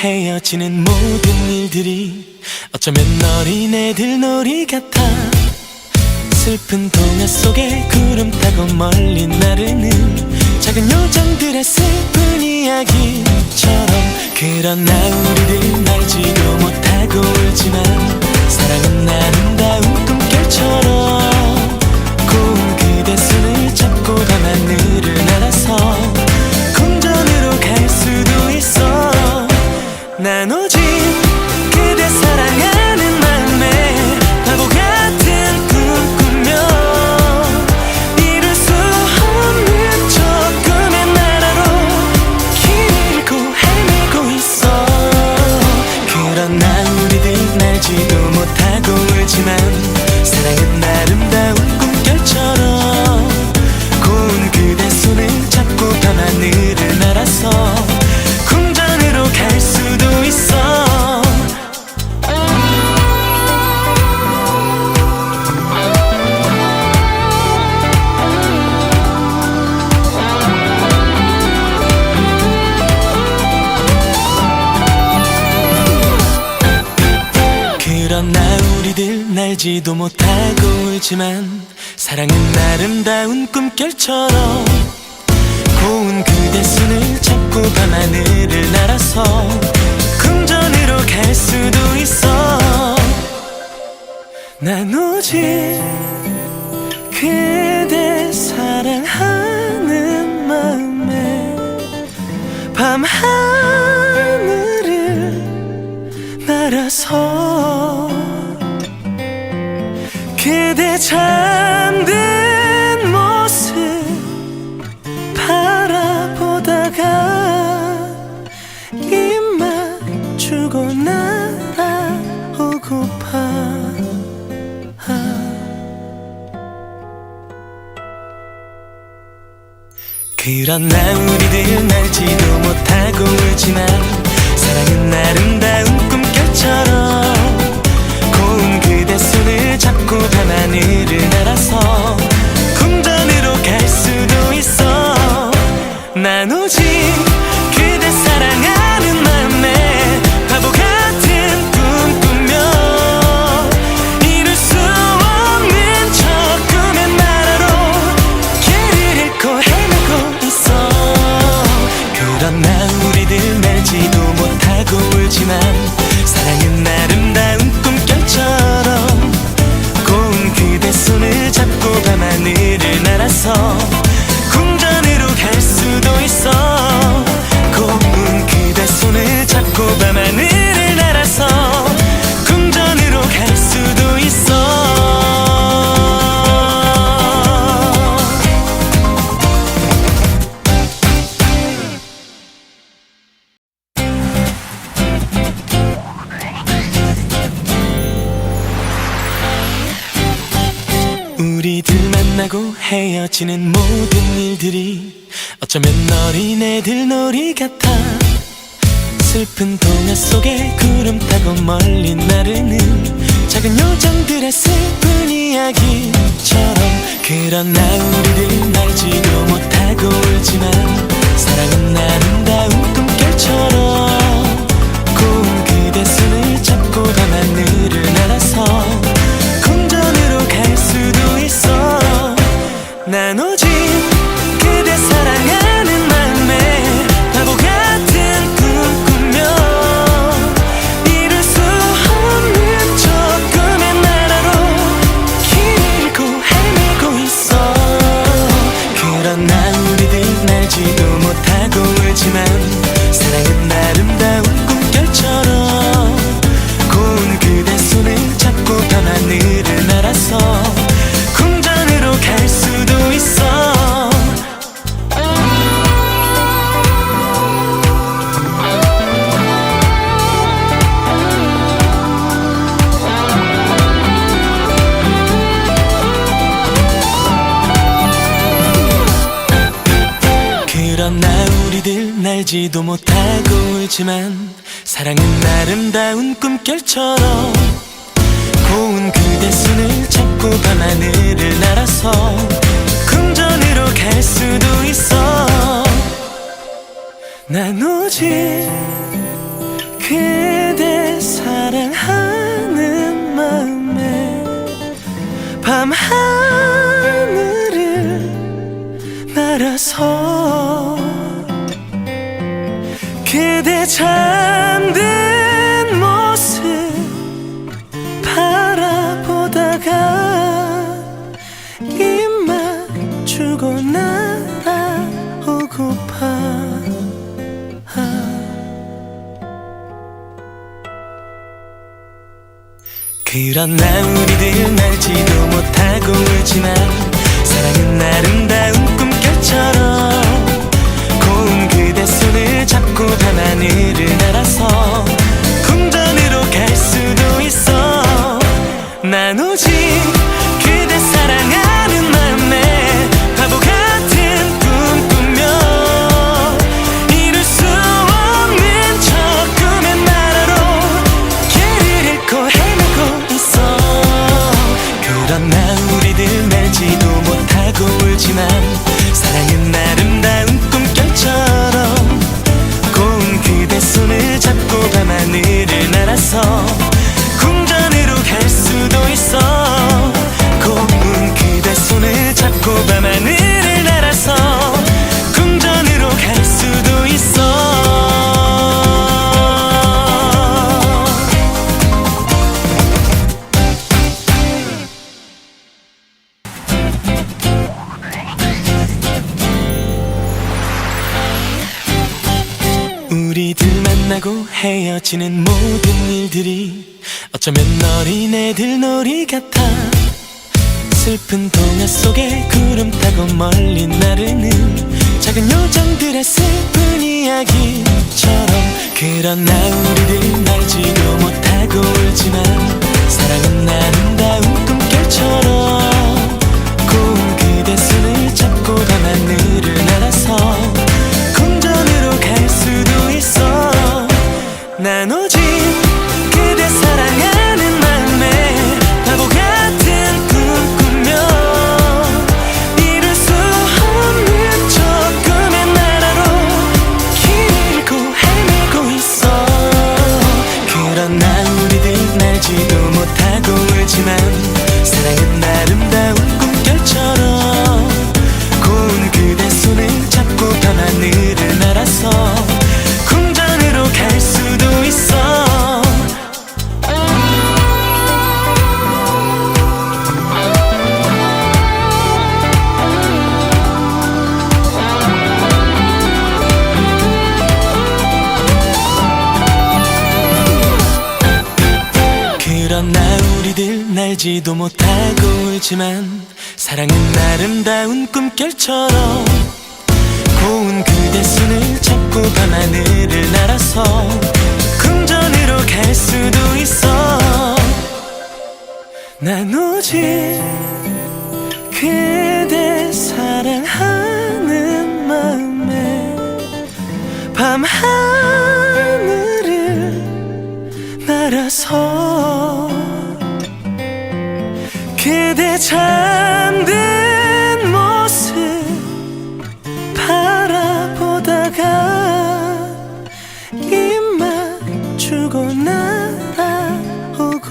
헤어지는 모든 일들이 어쩌면 어린애들 놀이 같아. 슬픈 동화 속에 구름 타고 멀리 나르는 작은 요정들의 슬픈 이야기처럼. 그러나 우리들 알지도 못하고 울지만 사랑은 아름다운 꿈결처럼. 고운 그대 손을 잡고 밤하늘을 날아서 궁전으로 갈 수도 있어. 난 오직 그대 사랑하는 마음에 바보 같은 꿈 꾸며 이룰 수 없는 저 꿈의 나라로 길 잃고 헤매고 있어. 그러나 우리들 알지도 못하고 울지만 사랑은 아름다운 꿈결처럼. 고운 그대 손을 잡고 밤하늘을 날아서 궁전으로 갈 수도 있어. 그러나 우리들 알지도 못하고 울지만 사랑은 아름다운 꿈결처럼. 고운 그대 손을 잡고 밤하늘을 날아서 궁전으로 갈 수도 있어. 난 오직 그대 사랑하는 마음에 밤하늘을 날아서 그대 잠든 모습 바라보다가 입 맞추고 날아오고파. 그러나 우리들 알지도 못하고 울지만 사랑은 아름다운 꿈결처럼. 고운 그대 손을 잡고 밤하늘을 날아서 궁전으로 갈 수도 있어. 난 오직 그대 사랑하는 마음에 바보 같은 꿈 꾸며 이룰 수 없는 저 꿈의 나라로 길을 잃고 헤매고 있어. 그러나 우리들 알지도 못하고 울지만 사랑은 아름다운 꿈결처럼. 고운 그대 손을 잡고 밤하늘을 날아서 궁전으로 갈 수도 있어. 고운 그대 손을 잡고 밤하늘을 날아서 궁전으로 갈 수도 있어. 우리들 만나고 헤어지는 모든 일들이 어쩌면 어린애들 놀이 같아. 슬픈 동화 속에 구름 타고 멀리 나르는 작은 요정들의 슬픈 이야기처럼. 그러나 우리들 알지도 못하고 울지만 사랑은 아름다운 꿈결처럼. 고운 그대 손을 잡고 밤하늘을 날아서 궁전으로 갈 수도 있어. 난 오직 그대 사랑하는 마음에 바보 같은 꿈 꾸며 이룰 수 없는 저 꿈의 나라로 길 잃고 헤매고 있어. 그러나 우리들 알지도 못하고 울지만 사랑은 아름다운 꿈결처럼. 고운 그대 손을 잡고 밤하늘을 날아서 궁전으로 갈 수도 있어. 그러나 우리들 알지도 못하고 울지만 사랑은 아름다운 꿈결처럼. 고운 그대 손을 잡고 밤하늘을 날아서 궁전으로 갈 수도 있어. 난 오직 날아서 그대 잠든 모습 바라보다가 입 맞추고 날아오고파. 그런 날 우리들 날지도 못하고 울지만 사랑은 아름다운 꿈결처럼 고운 그대 손을 잡고 밤하늘을 날아서 궁전으로 갈 수도 있어. 난 오직 그대 사랑하는 마음에 바보 같은 꿈 꾸며 이룰 수 없는 저 꿈의 나라로 길을 잃고 헤매고 있어. 그런 날 우리들 날지도 못하고 울지만 사랑은 아름다운 꿈결처럼 고운 그대 손을 잡고 밤하늘을 날아서 궁전으로 갈 수도 있어. 고운 그대 손을 잡고 밤하늘을 날아서 궁전으로 갈 수도 있어. 우리들 만나고 헤어지는 모든 일들이 어쩌면 어린애들 놀이 같아. 슬픈 동화 속에 구름 타고 멀리 나르는 작은 요정들의 슬픈 이야기처럼 그런 날 우리들 날지도 못하고 울지만 사랑은 아름다운 꿈결처럼 고운 그대 손을 잡고 밤하늘을 날아서 궁전으로 갈 수도 있어. 난 오직 그대 사랑하는 마음에 바보 같은 꿈 꾸며 이룰 수 없는 저 꿈의 나라로 길을 잃고 헤매고 있어. 그런 날 우리들 날지도 못하고 울지만 사랑은 아름다운 꿈결처럼 고운 그대 손을 잡고 밤하늘을 날아서 궁전으로 갈 수도 있어. 그런 날 우리들 날지도 못하고 울지만 사랑은 아름다운 꿈결처럼 고운 그대 손을 잡고 밤하늘을 날아서 궁전으로 갈 수도 있어. 난 오직 그대 사랑하는 마음에 밤하늘을 날아서 그대 잠든 모습 바라보다가 입 맞추고 날아오고파.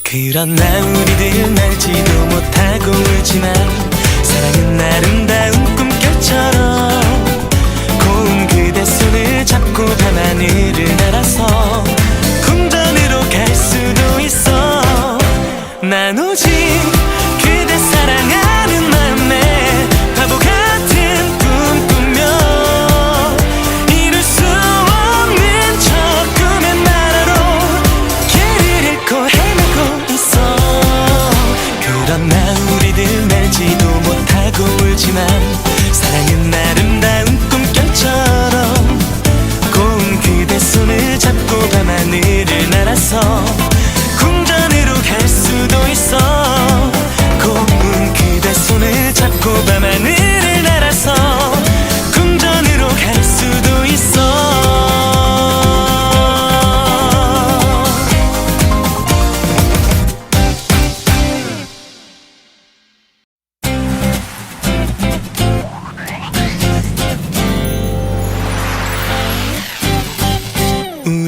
그런 날 우리들 날지도 못하고 울지만 사랑은 아름다운 꿈결처럼 고운 그대 손을 잡고 밤하늘을 날아서 궁전으로 갈 수도 있어. 난 오직 그대 사랑하는 마음에 바보 같은 꿈 꾸며 이룰 수 없는 저 꿈의 나라로 길을 잃고 헤매고 있어. 그런 날 우리들 날지도 못하고 울지만 사랑은 아름다운 꿈결처럼 고운 그대 손을 잡고 밤하늘을 날아서 궁전으로 갈 수도 있어. 고운 그대 손을 잡고 밤하늘을 날아서 궁전으로 갈 수도 있어.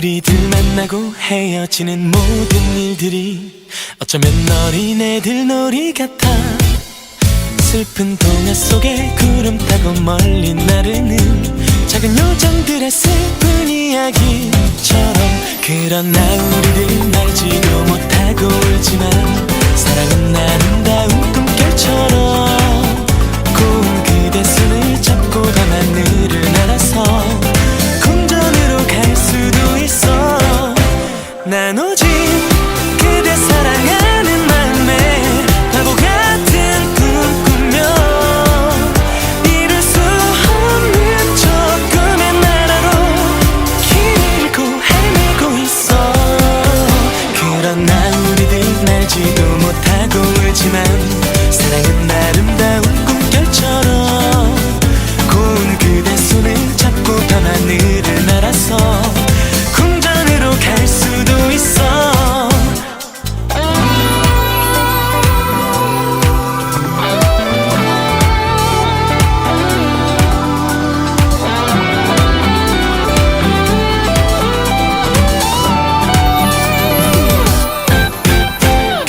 우리들 만나고 헤어지는 모든 일들이 어쩌면 어린애들 놀이 같아. 슬픈 동화 속에 구름 타고 멀리 나르는 작은 요정들의 슬픈 이야기처럼. 그러나 우리들 알지도 못하고 울지만 사랑은 아름다운 꿈결처럼. 고운 그대 손을 잡고 밤하늘을 날아서 궁전으로 갈 수도 있어. 난 오직 그대 사랑하는 마음에 바보 같은 꿈 꾸며 이룰 수 없는 저 꿈의 나라로 길 잃고 헤매고 있어. 그러나 우리들 알지도 못하고 울지만 사랑은 아름다운 꿈결처럼. 고운 그대 손을 잡고 밤하늘을 날아서 궁전으로 갈 수도 있어.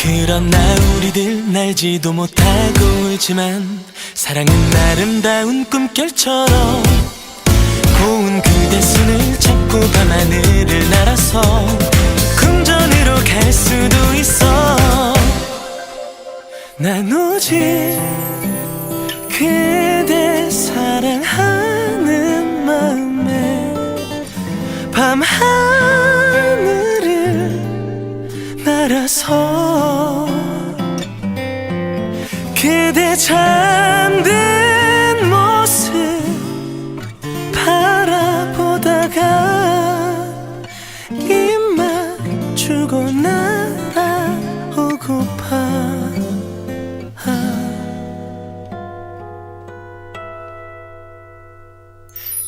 그러나 우리들 알지도 못하고 울지만 사랑은 아름다운 꿈결처럼. 고운 그대 손을 잡고 밤하늘을 날아서 궁전으로 갈 수도 있어. 난 오직 그대 사랑하는 마음에 밤하늘을 날아서 그대 잠든 모습 바라보다가 입 맞추고 날아오고파.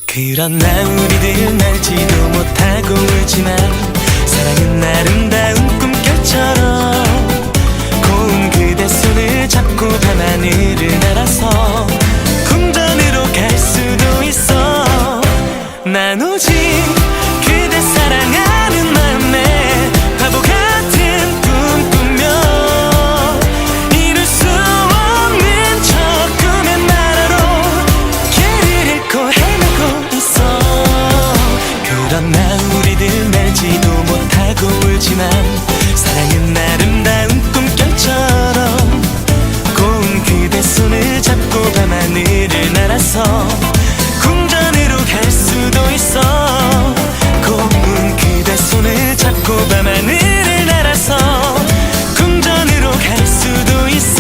그러나 우리들 알지도 못하고 울지만 사랑은 아름다운 꿈결처럼. 고운 그대 손을 잡고 밤하늘을 날아서 궁전으로 갈 수도 있어. 난 오직 그대 사랑하는 마음에 바보 같은 꿈 꾸며 이룰 수 없는 저 꿈의 나라로 길을 잃고 헤매고 있어. 그러나 우리들 알지도 못하고 울지만 사랑은 아름다운 꿈결처럼. 고운 그대 손을 잡고 밤하늘을 날아서 궁전으로 갈 수도 있어. 고운 그대 손을 잡고 밤하늘을 날아서 궁전으로 갈 수도 있어.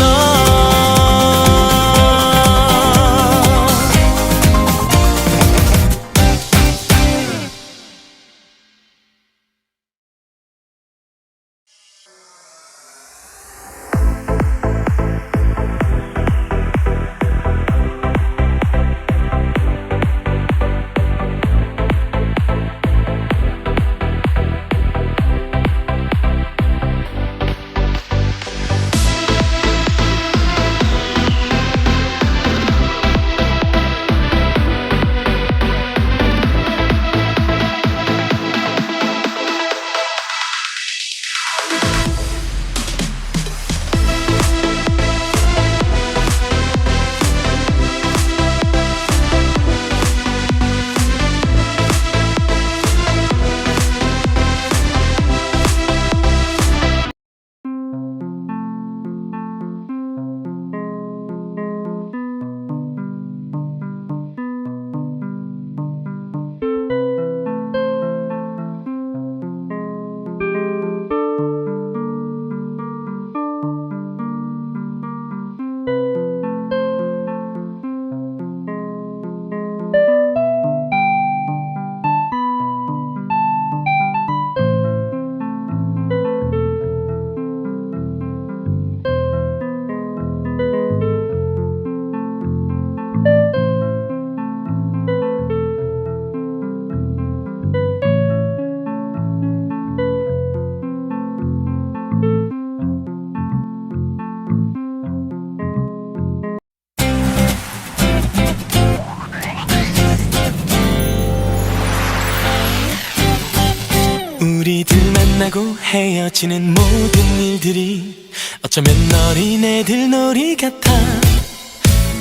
우리들 만나고 헤어지는 모든 일들이 어쩌면 어린애들 놀이 같아.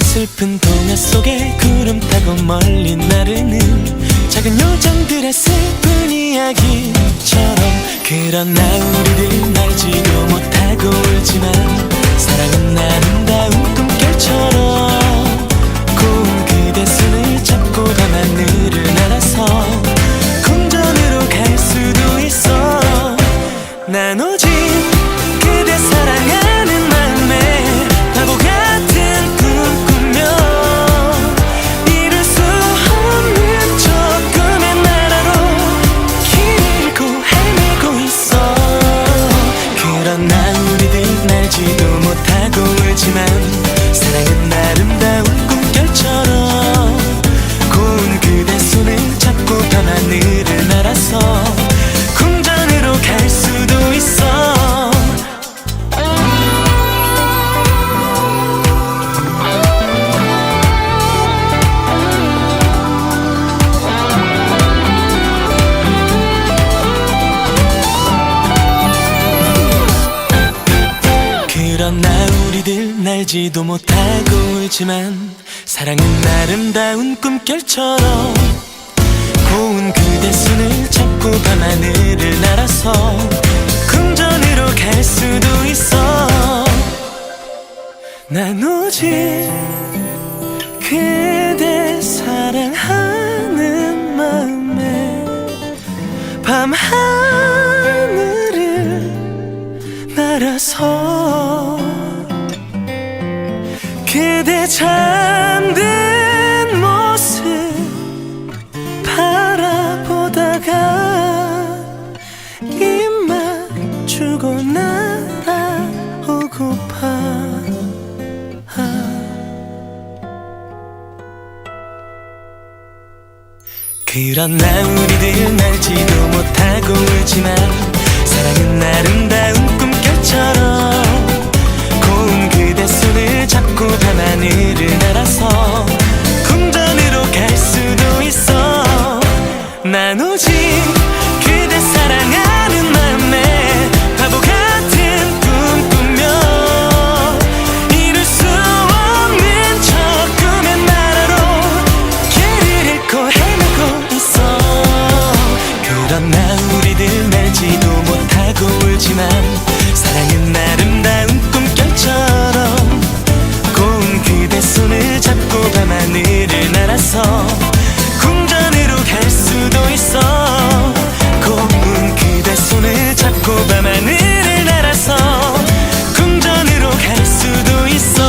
슬픈 동화 속에 구름 타고 멀리 나르는 작은 요정들의 슬픈 이야기처럼. 그러나 우리들 알지도 못하고 울지만 사랑은 아름다운 꿈결처럼. 고운 그대 손을 잡고 밤하늘을 날아서 궁전으로 갈 수도 있어. 난 오직 그대 사랑하는 마음에 바보 같은 꿈 꾸며 이룰 수 없는 저 꿈의 나라로 길 잃고 헤매고 있어. 그러나 우리들 알지도 못하고 울지만 사랑은 아름다운 꿈결처럼. 고운 그대 손을 잡고 밤하늘을 날아서 궁전으로 갈 수도 있어. 그러나 우리들 알지도 못하고 울지만 사랑은 아름다운 꿈결처럼. 고운 그대 손을 잡고 밤하늘을 날아서 궁전으로 갈 수도 있어. 난 오직 그대 사랑하는 마음에 밤하늘을 날아서 그대 잠든 모습 바라보다가 입 맞추고 날아오고파. 그러나 우리들 알지도 못하고 울지만 사랑은 아름다운 꿈결처럼. 고운 그대 손을 잡고 밤하늘을 날아서 궁전으로 갈 수도 있어. 난 오직 그대 사랑하는 마음에 바보 같은 꿈 꾸며 이룰 수 없는 저 꿈의 나라로 길을 잃고 헤매고 있어. 그러나 우리들 알지도 못하고 울지만 사랑은 아름다운 꿈결처럼. 고운 그대 손을 잡고 밤하늘을 날아서 궁전으로 갈 수도 있어. 고운 그대 손을 잡고 밤하늘을 날아서 궁전으로 갈 수도 있어.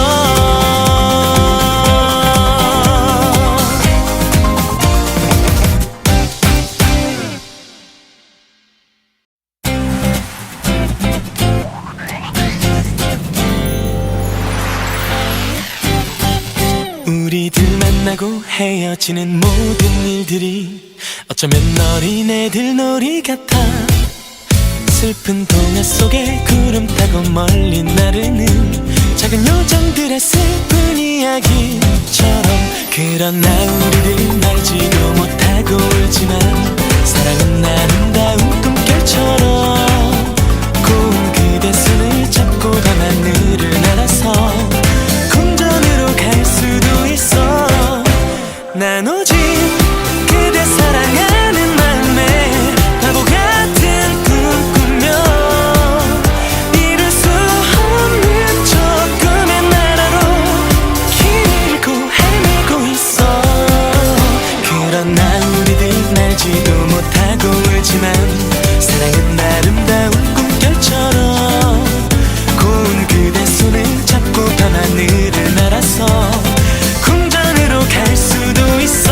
우리들 만나고 헤어지는 모든 일들이 어쩌면 어린애들 놀이 같아. 슬픈 동화 속에 구름 타고 멀리 나르는 작은 요정들의 슬픈 이야기처럼. 그러나 우리들 알지도 못하고 울지만 사랑은 아름다운 꿈결처럼. 고운 그대 손을 잡고 밤하늘을 날아서 궁전으로 갈 수도 있어. 난 오직 그대 사랑하는 마음에 바보 같은 꿈 꾸며 이룰 수 없는 저 꿈의 나라로 길 잃고 헤매고 있어. 그러나 우리들 알지도 못하고 울지만 사랑은 아름다운 꿈결처럼. 고운 그대 손을 잡고 밤하늘을 날아서 궁전으로 갈 수도 있어.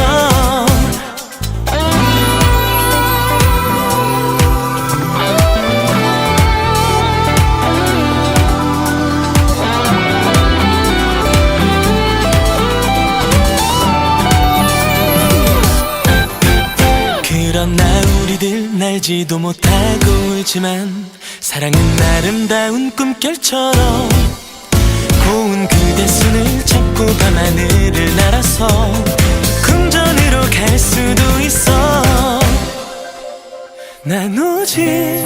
그러나 우리들 알지도 못하고 울지만 사랑은 아름다운 꿈결처럼. 고운 그대 손을 잡고 밤하늘을 날아서 궁전으로 갈 수도 있어. 난 오직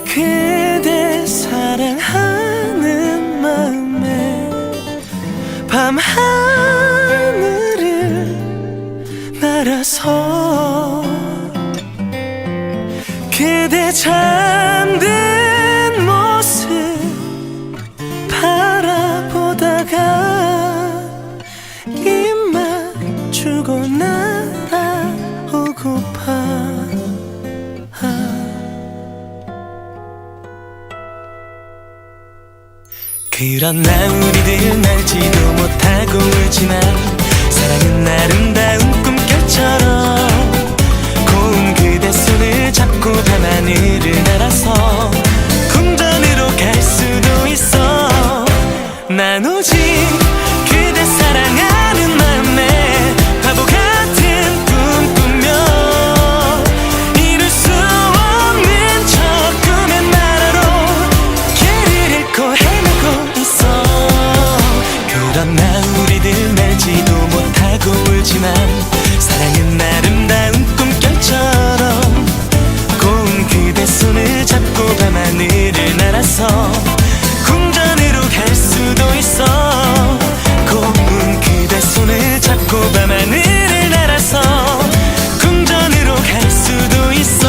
그대 사랑하는 마음에 밤하늘을 날아서 그대 잠든 모습 바라보다가 입 맞추고 날아오고파. 그런 나 우리들 알지도 못하고 울지만 사랑은 아름다운 꿈결처럼 고운 그대 손을 잡고 밤하늘을 날아서 궁전으로 갈 수도 있어. 난 오직 그대 사랑하는 마음에 바보 같은 꿈 꾸며 이룰 수 없는 저 꿈의 나라로 길을 잃고 헤매고 있어. 그런 나 우리들 알지도 못하고 울지만 사랑은 아름다운 꿈결처럼 고운 그대 손을 잡고 밤하늘을 날아서 궁전으로 갈 수도 있어. 고운 그대 손을 잡고 밤하늘을 날아서 궁전으로 갈 수도 있어.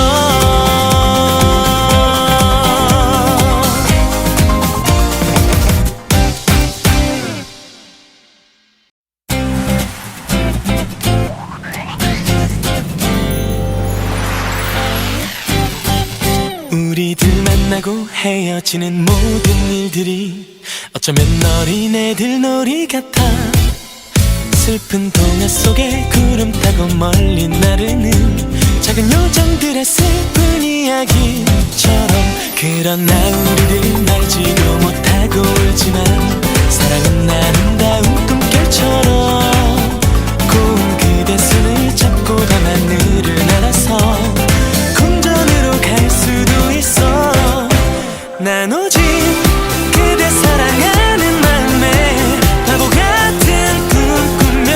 우리들 만나고 헤어지는 모든 일들이 어쩌면 어린애들 놀이 같아. 슬픈 동화 속에 구름 타고 멀리 나르는 작은 요정들의 슬픈 이야기처럼 그런 나 우리들 알지도 못하고 울지만 사랑은 아름다운 꿈결처럼 고운 그대 손을 잡고 밤하늘을 날아서 궁전으로 갈 수도 있어. 난 오직 그대 사랑하는 마음에 바보 같은 꿈 꾸며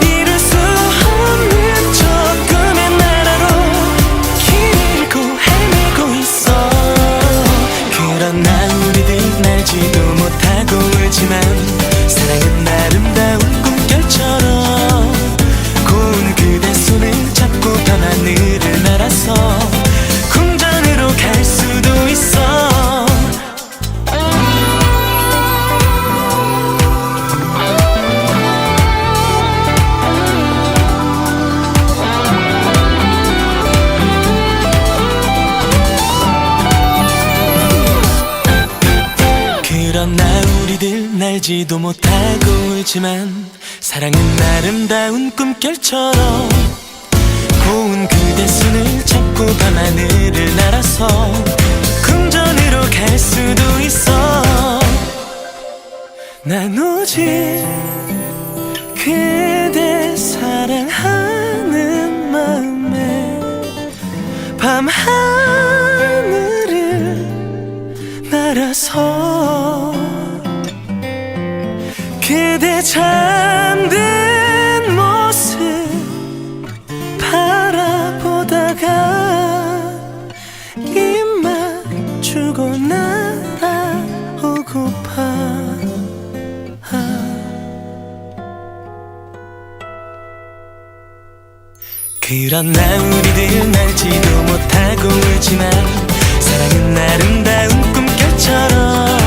이룰 수 없는 저 꿈의 나라로 길을 잃고 헤매고 있어. 그런 나 우리들 알지도 못하고 울지만 사랑은 아름다운 꿈결처럼 고운 그대 손을 잡고 밤하늘을 날아서 궁전으로 갈 수도 있어. 그런 나 우리들 알지도 못하고 울지만 사랑은 아름다운 꿈결처럼 고운 그대 손을 잡고 밤하늘을 날아서 궁전으로 갈 수도 있어. 난 오직 그대 사랑하는 마음에 밤하늘을 날아서 그대 잠든 모습 바라보다가 입 맞추고 날아오고파. 그런 나 우리들 알지도 못하고 울지만 사랑은 아름다운 꿈결처럼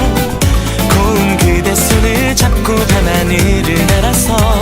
고운 그대 손을 잡고 밤하늘을 날아서